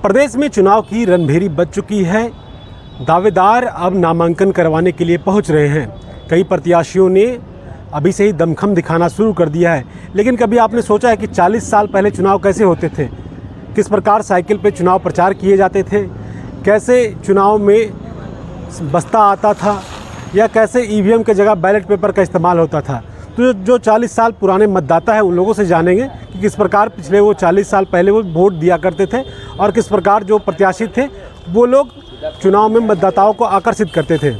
प्रदेश में चुनाव की रणभेरी बज चुकी है। दावेदार अब नामांकन करवाने के लिए पहुंच रहे हैं। कई प्रत्याशियों ने अभी से ही दमखम दिखाना शुरू कर दिया है। लेकिन कभी आपने सोचा है कि 40 साल पहले चुनाव कैसे होते थे? किस प्रकार साइकिल पे चुनाव प्रचार किए जाते थे? कैसे चुनाव में बस्ता आता था या कैसे ईवीएम के जगह बैलेट पेपर का इस्तेमाल होता था? तो जो 40 साल पुराने मतदाता हैं उन लोगों से जानेंगे कि किस प्रकार पिछले वो 40 साल पहले वो वोट दिया करते थे और किस प्रकार जो प्रत्याशी थे वो लोग चुनाव में मतदाताओं को आकर्षित करते थे।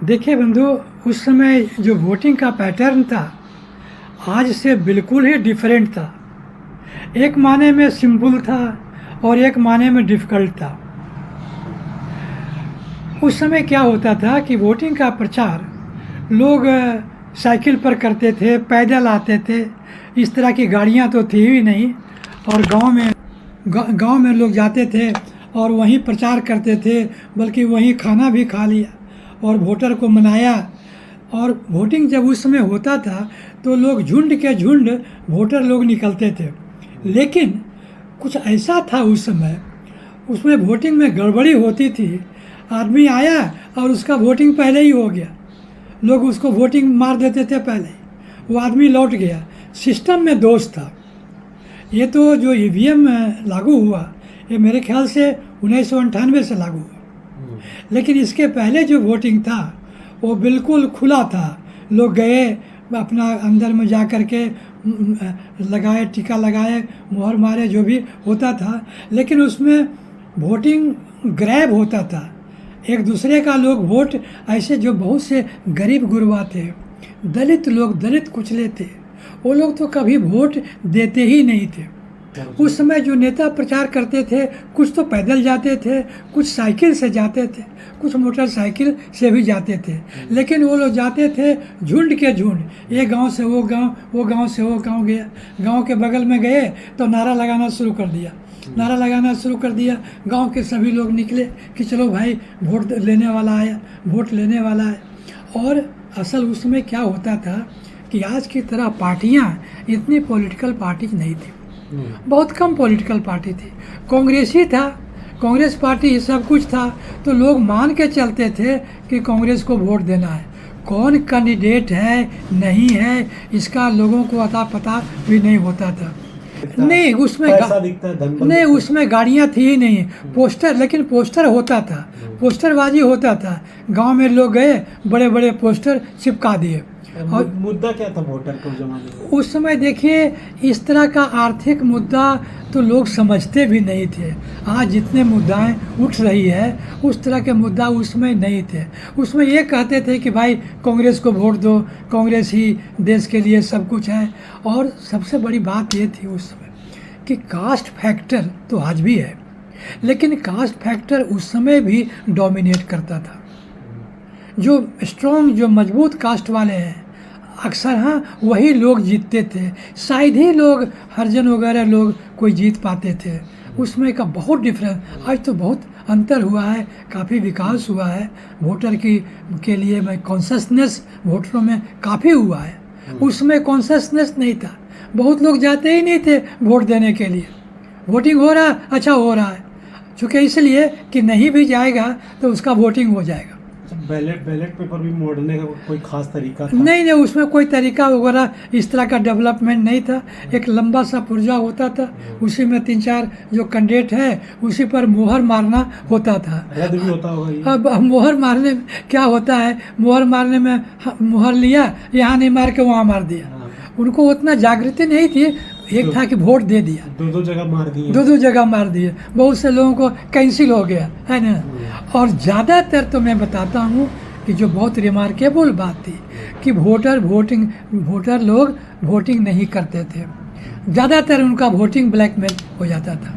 देखिए बंधु, उस समय जो वोटिंग का पैटर्न था आज से बिल्कुल ही डिफरेंट था। एक माने में सिंपल था और एक माने में डिफ़िकल्ट था। उस समय क्या होता था कि वोटिंग का प्रचार लोग साइकिल पर करते थे, पैदल आते थे। इस तरह की गाड़ियां तो थी ही नहीं और गांव में लोग जाते थे और वहीं प्रचार करते थे, बल्कि वहीं खाना भी खा लिया और वोटर को मनाया। और वोटिंग जब उस समय होता था तो लोग झुंड के झुंड वोटर लोग निकलते थे। लेकिन कुछ ऐसा था उस समय, उसमें वोटिंग में गड़बड़ी होती थी। आदमी आया और उसका वोटिंग पहले ही हो गया, लोग उसको वोटिंग मार देते थे पहले, वो आदमी लौट गया। सिस्टम में दोष था। ये तो जो ईवीएम लागू हुआ ये मेरे ख्याल से 1998 से लागू हुआ, लेकिन इसके पहले जो वोटिंग था वो बिल्कुल खुला था। लोग गए अपना अंदर में जा कर के लगाए, टीका लगाए, मुहर मारे, जो भी होता था। लेकिन उसमें वोटिंग ग्रैब होता था, एक दूसरे का लोग वोट ऐसे, जो बहुत से गरीब गुरबा थे, दलित लोग, दलित कुचले थे, वो लोग तो कभी वोट देते ही नहीं थे। उस समय जो नेता प्रचार करते थे कुछ तो पैदल जाते थे, कुछ साइकिल से जाते थे, कुछ मोटरसाइकिल से भी जाते थे। लेकिन वो लोग जाते थे झुंड के झुंड, ये गांव से वो गांव, वो गांव से वो गांव गया। गांव के बगल में गए तो नारा लगाना शुरू कर दिया, नारा लगाना शुरू कर दिया। गांव के सभी लोग निकले कि चलो भाई वोट लेने वाला आया, वोट लेने वाला है। और असल उसमें क्या होता था कि आज की तरह पार्टियां इतनी पॉलिटिकल पार्टी नहीं थी, बहुत कम पॉलिटिकल पार्टी थी। कांग्रेस ही था, कांग्रेस पार्टी सब कुछ था, तो लोग मान के चलते थे कि कांग्रेस को वोट देना है। कौन कैंडिडेट है नहीं है इसका लोगों को अता पता भी नहीं होता था। नहीं उसमें नहीं, उसमें गाड़ियां थी ही नहीं, पोस्टर, लेकिन पोस्टर होता था, पोस्टरबाजी होता था। गांव में लोग गए, बड़े बड़े पोस्टर चिपका दिए। और मुद्दा क्या था वोटर को जमाने में? उस समय देखिए इस तरह का आर्थिक मुद्दा तो लोग समझते भी नहीं थे। आज जितने मुद्दाएं उठ रही है उस तरह के मुद्दा उसमें नहीं थे। उसमें ये कहते थे कि भाई कांग्रेस को वोट दो, कांग्रेस ही देश के लिए सब कुछ है। और सबसे बड़ी बात ये थी उस समय कि कास्ट फैक्टर तो आज भी है, लेकिन कास्ट फैक्टर उस समय भी डोमिनेट करता था। जो स्ट्रॉन्ग, जो मजबूत कास्ट वाले हैं अक्सर, हाँ, वही लोग जीतते थे। शायद ही लोग हरिजन वगैरह लोग कोई जीत पाते थे। उसमें का बहुत डिफरेंस। आज तो बहुत अंतर हुआ है, काफ़ी विकास हुआ है वोटर के लिए में कॉन्शसनेस वोटरों में काफ़ी हुआ है। उसमें कॉन्शसनेस नहीं था, बहुत लोग जाते ही नहीं थे वोट देने के लिए। वोटिंग हो रहा, अच्छा हो रहा है, चूँकि इसलिए कि नहीं भी जाएगा तो उसका वोटिंग हो जाएगा। बैलेट पेपर भी मोड़ने का कोई खास तरीका था? नहीं, उसमें कोई तरीका वगैरह इस तरह का डेवलपमेंट नहीं था। एक लंबा सा पुर्जा होता था, उसी में 3-4 जो कैंडिडेट है उसी पर मोहर मारना होता था। रद्द भी होता होगा। अब मोहर मारने में क्या होता है, मोहर मारने में मोहर लिया, यहाँ नहीं मार के वहाँ मार दिया। उनको उतना जागृति नहीं थी। एक था कि वोट दे दिया, दो जगह मार दिए, दो जगह मार दिए। बहुत से लोगों को कैंसिल हो गया है ना। और ज़्यादातर तो मैं बताता हूँ कि जो बहुत रिमार्केबल बात थी कि वोटर लोग वोटिंग नहीं करते थे। ज़्यादातर उनका वोटिंग ब्लैकमेल हो जाता था।